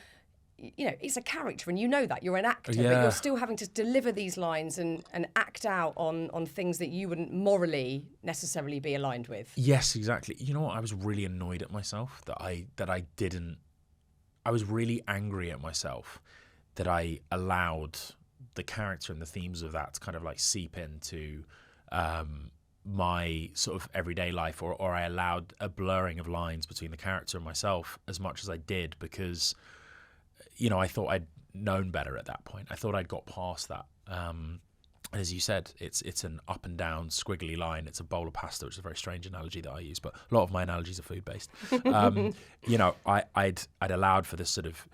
it's a character and that you're an actor, but you're still having to deliver these lines and act out on things that you wouldn't morally necessarily be aligned with? Yes, exactly. You know what? I was really annoyed at myself that I didn't. I was really angry at myself that I allowed the character and the themes of that to kind of like seep into my sort of everyday life, or I allowed a blurring of lines between the character and myself as much as I did, because, I thought I'd known better at that point. I thought I'd got past that. As you said, it's an up and down squiggly line. It's a bowl of pasta, which is a very strange analogy that I use, but a lot of my analogies are food based. I'd allowed for this sort of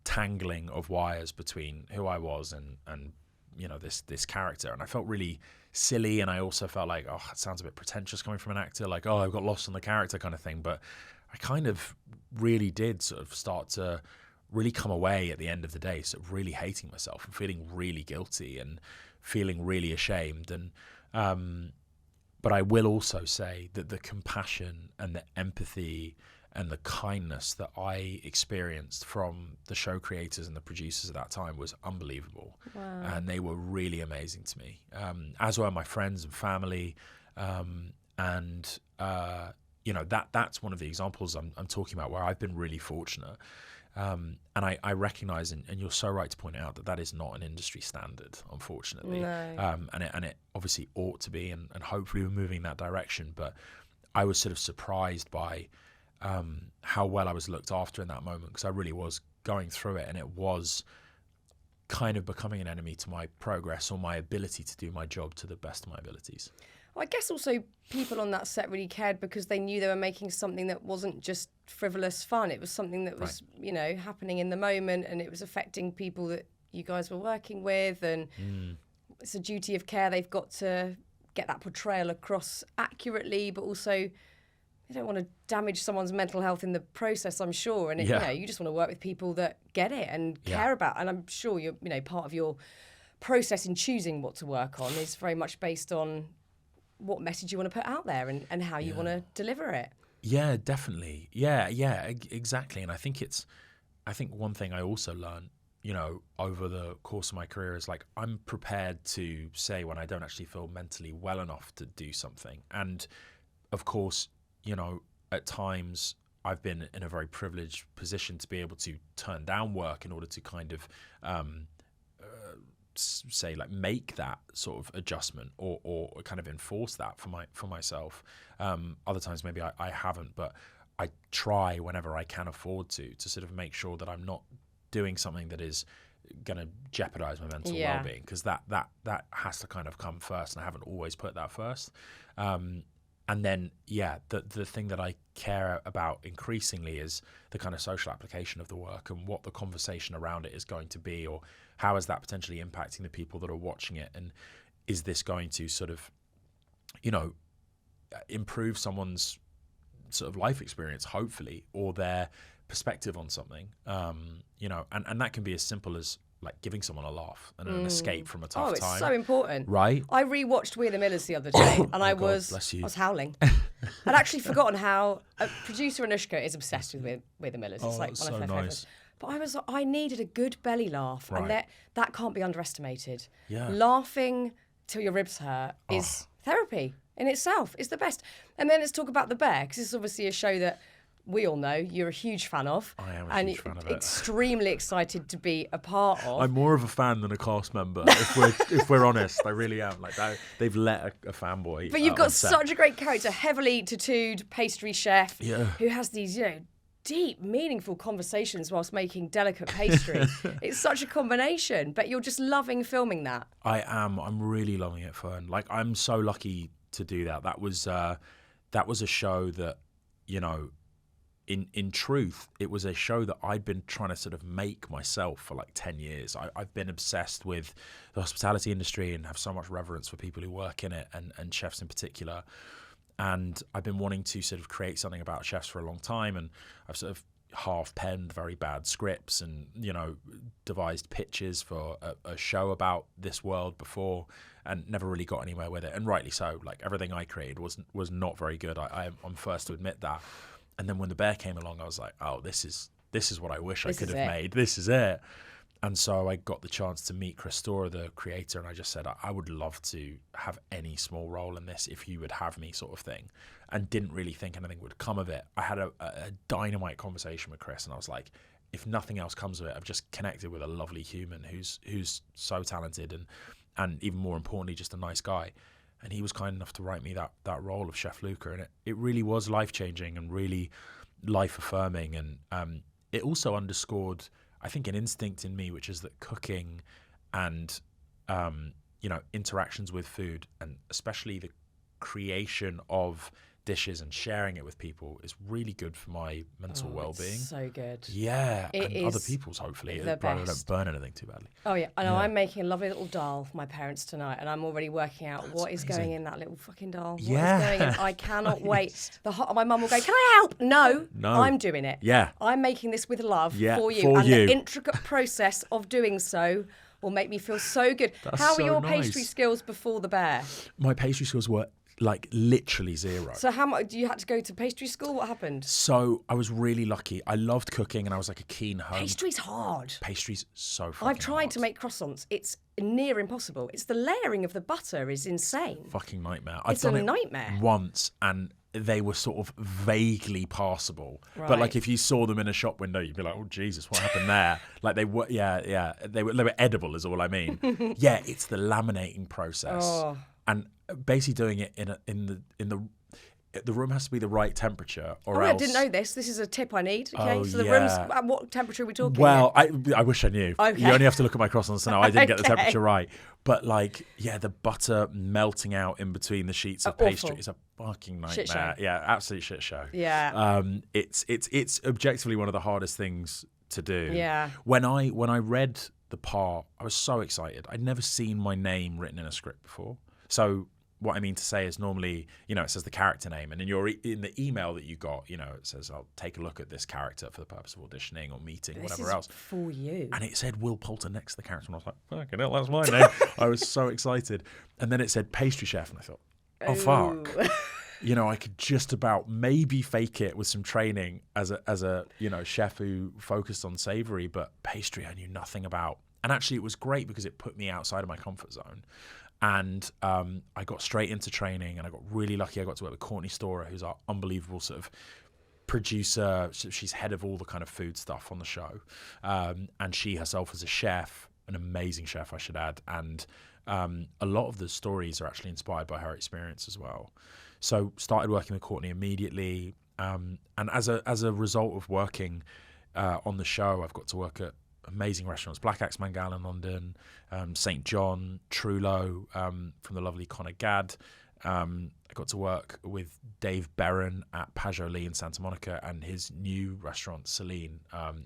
tangling of wires between who I was and this character, and I felt really silly, and I also felt like, oh, it sounds a bit pretentious coming from an actor, like, oh, I've got lost in the character kind of thing. But I kind of really did sort of start to really come away at the end of the day sort of really hating myself and feeling really guilty and feeling really ashamed. And but I will also say that the compassion and the empathy and the kindness that I experienced from the show creators and the producers at that time was unbelievable. Wow. And they were really amazing to me, as were my friends and family. That's one of the examples I'm talking about where I've been really fortunate. And I recognise, and you're so right to point out that is not an industry standard, unfortunately. No. And it obviously ought to be, and hopefully we're moving in that direction. But I was sort of surprised by how well I was looked after in that moment, because I really was going through it, and it was kind of becoming an enemy to my progress or my ability to do my job to the best of my abilities. Well, I guess also people on that set really cared because they knew they were making something that wasn't just frivolous fun. It was something that was, happening in the moment, and it was affecting people that you guys were working with. And it's a duty of care. They've got to get that portrayal across accurately, but also they don't want to damage someone's mental health in the process, I'm sure. And, you just want to work with people that get it and care about. And I'm sure you're, part of your process in choosing what to work on is very much based on what message you want to put out there and how you want to deliver it. Yeah, definitely. Yeah, exactly. And I think one thing I also learned, over the course of my career is like, I'm prepared to say when I don't actually feel mentally well enough to do something. And of course, at times I've been in a very privileged position to be able to turn down work in order to kind of say, like, make that sort of adjustment or kind of enforce that for myself. Other times maybe I haven't, but I try whenever I can afford to sort of make sure that I'm not doing something that is going to jeopardize my mental well-being, because that has to kind of come first, and I haven't always put that first. And then, the thing that I care about increasingly is the kind of social application of the work and what the conversation around it is going to be, or how is that potentially impacting the people that are watching it, and is this going to sort of, improve someone's sort of life experience, hopefully, or their perspective on something, and that can be as simple as like giving someone a laugh and an escape from a tough time. Oh, it's so important. Right? I rewatched We're the Millers the other day, and I was howling. I'd actually forgotten how producer Anushka is obsessed with We're the Millers. It's like one of her favourites. But I needed a good belly laugh, and that can't be underestimated. Yeah. Laughing till your ribs hurt is therapy in itself. It's the best. And then let's talk about The Bear, because this is obviously a show that we all know you're a huge fan of. I am a huge fan of it. Extremely excited to be a part of. I'm more of a fan than a cast member, if we're honest. I really am. Like, they've let a fanboy. But you've got such a great character, heavily tattooed pastry chef, who has these, deep, meaningful conversations whilst making delicate pastry. It's such a combination, but you're just loving filming that. I am. I'm really loving it, Fearne. Like, I'm so lucky to do that. That was a show that, in truth, it was a show that I'd been trying to sort of make myself for like 10 years. I've been obsessed with the hospitality industry and have so much reverence for people who work in it, and chefs in particular. And I've been wanting to sort of create something about chefs for a long time, and I've sort of half-penned very bad scripts and, you know, devised pitches for a show about this world before, and never really got anywhere with it. And rightly so. Like, everything I created was not very good. I'm first to admit that. And then when The Bear came along, I was like, oh, this is what I wish I could have made. This is it. And so I got the chance to meet Chris Storer, the creator, and I just said, I would love to have any small role in this if you would have me, sort of thing. And didn't really think anything would come of it. I had a dynamite conversation with Chris, and I was like, if nothing else comes of it, I've just connected with a lovely human who's so talented and even more importantly, just a nice guy. And he was kind enough to write me that role of Chef Luca, and it really was life-changing and really life-affirming. And it also underscored, I think, an instinct in me, which is that cooking and, you know, interactions with food, and especially the creation of dishes and sharing it with people, is really good for my mental well-being. So good. Yeah, It and is other people's, hopefully. the I don't best. burn anything too badly. Oh yeah, I know. Yeah. I'm making a lovely little dal for my parents tonight, and I'm already working out what is amazing. going in that little fucking dal. Yeah. What is going in? I cannot wait. My mum will go, "Can I help?" No, I'm doing it. Yeah. I'm making this with love Yeah, for you, for and you. the intricate process of doing so will make me feel so good. That's How so were your nice. pastry skills before The Bear? My pastry skills were like literally zero. So how much you had to go to pastry school? What happened? So I was really lucky. I loved cooking, and I was like a keen home. Pastry's hard. Pastry's so fucking I've tried hard. to make croissants. It's near impossible. It's the layering of the butter is insane. Fucking nightmare. It's I've a done nightmare. it once, and they were sort of vaguely passable. But Right. like if you saw them in a shop window, you'd be like, "Oh Jesus, what happened there?" Like they were, they were edible, is all I mean. Yeah, it's the laminating process, Oh. and basically doing it in the room has to be the right temperature, or Oh, I else. didn't know this. This is a tip I need. Okay, Oh, so the yeah. room's at what temperature are we talking? Well, I wish I knew. Okay. You only have to look at my croissants to know I didn't get the Okay. temperature right. But like, yeah, the butter melting out in between the sheets of pastry Awful. is a fucking nightmare. Shit show. Yeah, absolute shit show. Yeah. It's objectively one of the hardest things to do. Yeah. When I read the part, I was so excited. I'd never seen my name written in a script before. So what I mean to say is normally, you know, it says the character name, and in the email that you got, you know, it says, "I'll take a look at this character for the purpose of auditioning or meeting," This whatever is else. for you. And it said Will Poulter next to the character, and I was like, "Fucking hell, that's my name." I was so excited. And then it said pastry chef, and I thought, "Oh fuck." Ooh. You know, I could just about maybe fake it with some training as a you know, chef who focused on savoury, but pastry I knew nothing about. And actually it was great because it put me outside of my comfort zone. And I got straight into training, and I got really lucky. I got to work with Courtney Storer, who's our unbelievable sort of producer. She's head of all the kind of food stuff on the show. And she herself is a chef, an amazing chef, I should add. And a lot of the stories are actually inspired by her experience as well. So started working with Courtney immediately. And as a result of working on the show, I've got to work at amazing restaurants: Black Axe Mangal in London, St. John, Trullo, from the lovely Connor Gadd. I got to work with Dave Berron at Pajoli in Santa Monica, and his new restaurant Celine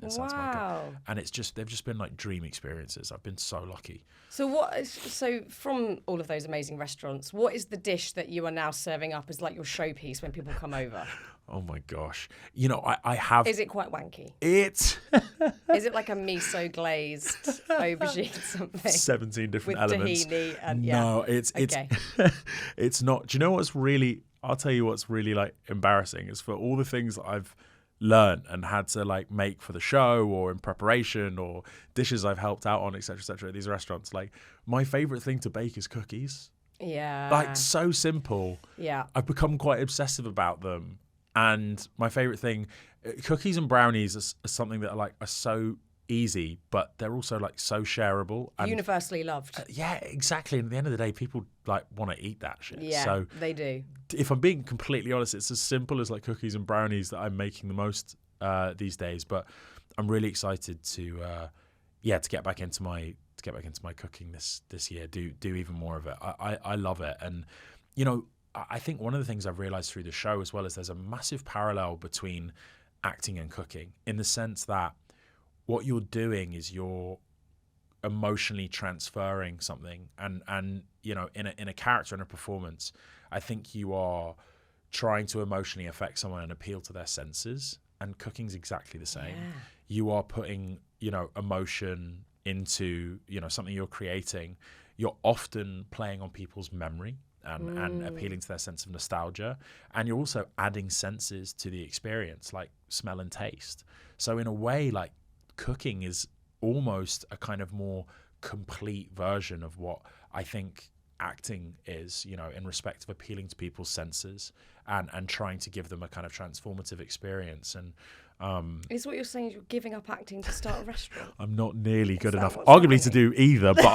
in Santa Monica. Wow. And they've just been like dream experiences. I've been so lucky. So from all of those amazing restaurants, what is the dish that you are now serving up as like your showpiece when people come over? Oh my gosh. You know, I have... Is it quite wanky? It... Is it like a miso glazed aubergine something? 17 different With elements. tahini and yeah. No, Okay. it's not. Do you know what's really... I'll tell you what's really like embarrassing is for all the things that I've learned and had to like make for the show or in preparation or dishes I've helped out on, etc., at these restaurants. Like, my favorite thing to bake is cookies. Yeah. Like, so simple. Yeah. I've become quite obsessive about them. And my favorite thing, cookies and brownies are something that are so easy, but they're also like so shareable. And, Universally loved. yeah, exactly. And at the end of the day, people like want to eat that shit. Yeah, So they do. if I'm being completely honest, it's as simple as like cookies and brownies that I'm making the most these days. But I'm really excited to get back into my cooking this year. Do even more of it. I love it. And you know, I think one of the things I've realized through the show as well is there's a massive parallel between acting and cooking, in the sense that what you're doing is you're emotionally transferring something, and you know, in a character, in a performance, I think you are trying to emotionally affect someone and appeal to their senses, and cooking's exactly the same. Yeah. You are putting, you know, emotion into, you know, something you're creating. You're often playing on people's memory and appealing to their sense of nostalgia, and you're also adding senses to the experience, like smell and taste. So in a way, like, cooking is almost a kind of more complete version of what I think acting is, you know, in respect of appealing to people's senses and trying to give them a kind of transformative experience. And Is what you're saying, you're giving up acting to start a restaurant? I'm not nearly good enough, what's arguably, to happening? do either. But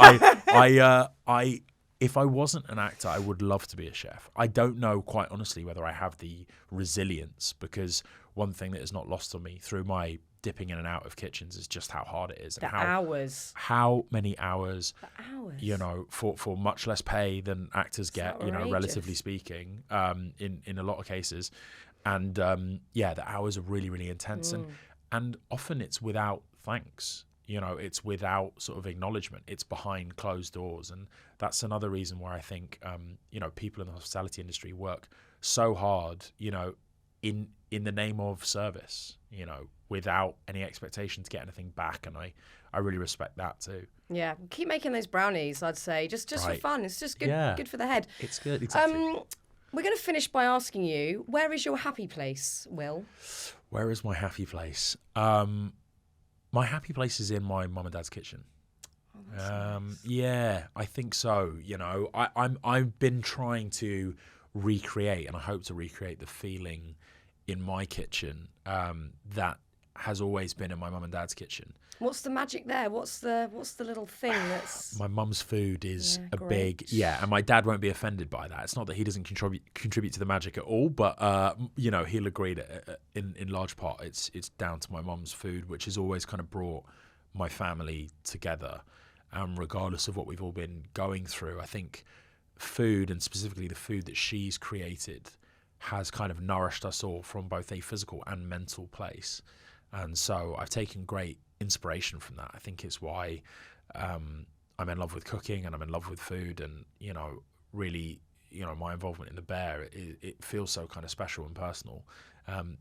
I if I wasn't an actor, I would love to be a chef. I don't know, quite honestly, whether I have the resilience, because one thing that is not lost on me through my dipping in and out of kitchens is just how hard it is. The And hours. how many hours, The hours. you know, for much less pay than actors get, you know, outrageous. relatively speaking, in a lot of cases. And yeah, the hours are really, really intense. And often it's without thanks. You know, it's without sort of acknowledgement. It's behind closed doors. And that's another reason why I think, you know, people in the hospitality industry work so hard, you know, in the name of service, you know, without any expectation to get anything back. And I really respect that too. Yeah, keep making those brownies, I'd say, just for Right. fun. It's just good, Yeah. good for the head. It's good, exactly. We're going to finish by asking you, where is your happy place, Will? Where is my happy place? My happy place is in my mum and dad's kitchen. Oh, that's nice. Yeah, I think so. You know, I've been trying to recreate, and I hope to recreate, the feeling in my kitchen that has always been in my mum and dad's kitchen. What's the magic there? What's the little thing that's... My mum's food is Yeah, a great. big, and my dad won't be offended by that. It's not that he doesn't contribute to the magic at all, but you know, he'll agree that in large part it's down to my mum's food, which has always kind of brought my family together, regardless of what we've all been going through. I think food, and specifically the food that she's created, has kind of nourished us all from both a physical and mental place. And so I've taken great inspiration from that. I think it's why I'm in love with cooking, and I'm in love with food, and, you know, really, you know, my involvement in the Bear, it feels so kind of special and personal.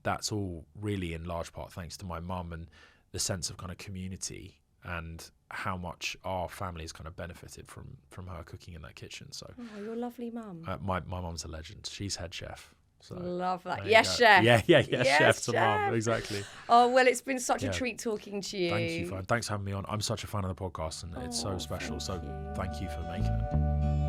That's all really in large part thanks to my mum, and the sense of kind of community, and how much our family has kind of benefited from her cooking in that kitchen. So Oh, your lovely mum. my mum's a legend. She's head chef. So Love that. there you Yes, go. chef. Yeah, Yes, chef to mum. chef. Exactly. Oh, well, it's been such a Yeah. treat talking to you. Thank you, Fearne. Thanks for having me on. I'm such a fan of the podcast, and it's so Oh, special. thank So you. thank you for making it.